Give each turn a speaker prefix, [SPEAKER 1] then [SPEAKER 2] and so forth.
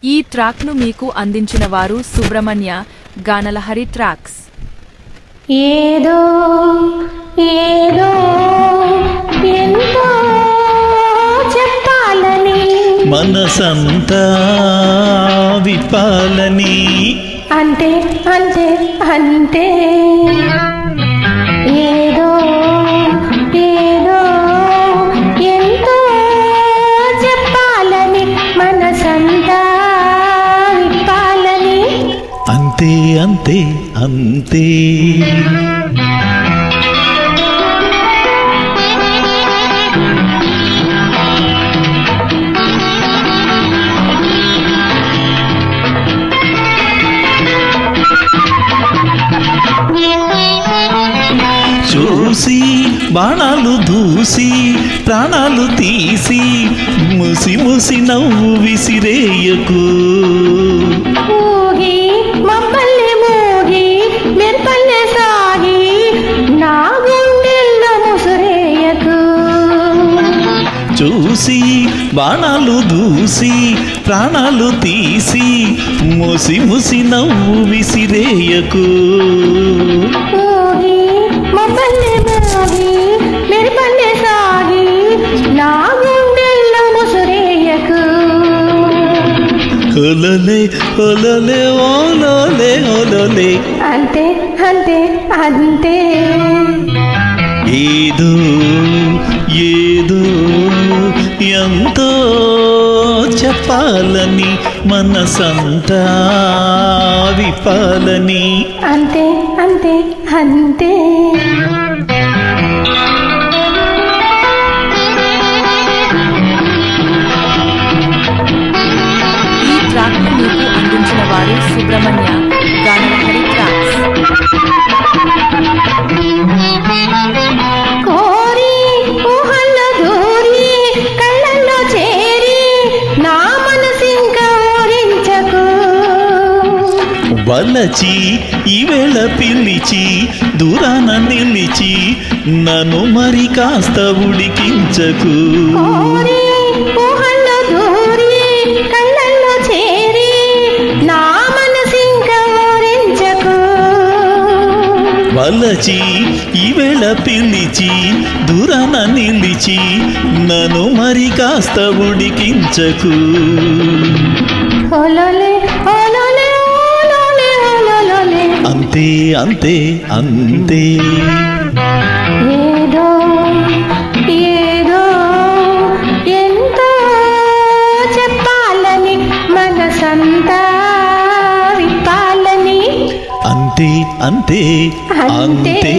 [SPEAKER 1] ఈ ట్రాక్ను మీకు అందించిన వారు సుబ్రహ్మణ్య గానలహరి ట్రాక్స్.
[SPEAKER 2] ఏదో ఏదో ఎంతో చెప్పాలని
[SPEAKER 3] మనసంతా విప్పాలని
[SPEAKER 2] అంతే అంతే అంతే ఏదో ఏదో ఎంతో చెప్పాలని మనసంతా విప్పాలని
[SPEAKER 3] అంతే అంతే అంతే. చూసి బాణాలు దూసి ప్రాణాలు తీసి ముసి ముసి నవ్వు విసిరేయకు.
[SPEAKER 2] ఊగి మమ్మల్ని మూగి మెరుపల్లె సాగి నా గుండెల్లో ముసురేయకు.
[SPEAKER 3] చూసి బాణాలు దూసి ప్రాణాలు తీసి ముసి ముసి నవ్వు విసిరేయకు.
[SPEAKER 2] ఊగి మమ్మల్ని మూగి మెరుపల్లె సాగి నా గుండెల్లో ముసురేయకు.
[SPEAKER 3] ఒలలే ఒలలే ఓలలే ఒలలే
[SPEAKER 2] అంతే అంతే అంతే
[SPEAKER 3] ఏదో ఏదో ఎంతో చెప్పాలని మనసంతా విప్పాలని
[SPEAKER 2] అంతే అంతే అంతే.
[SPEAKER 1] ఈ ట్రాక్ను మీకు అందించిన వారు సుబ్రహ్మణ్య గానలహరి ట్రాక్స్.
[SPEAKER 2] కోరి ఊహల్లో దూరి కళ్ళల్లో చేరి నా మనసింక ఊరించకు.
[SPEAKER 3] వలచి ఈవేళ పిలిచి దూరాన నిలిచి నన్ను మరి కాస్త ఉడికించకు.
[SPEAKER 2] కోరి ఊహల్లో దూరి కళ్ళల్లో చేరి నా మనసింక ఊరించకు.
[SPEAKER 3] వలచి ఈవేళ పిలిచి దూరాన నిలిచి నన్ను మరి కాస్త ఉడికించకు.
[SPEAKER 2] ఓలోలే ఓలోలే ఓలోలే ఓలోలే
[SPEAKER 3] అంతే అంతే అంతే.
[SPEAKER 2] ఏదో ఏదో ఎంతో చెప్పాలని మనసంతా విప్పాలని
[SPEAKER 3] అంతే అంతే
[SPEAKER 2] అంతే.
[SPEAKER 3] అంతే.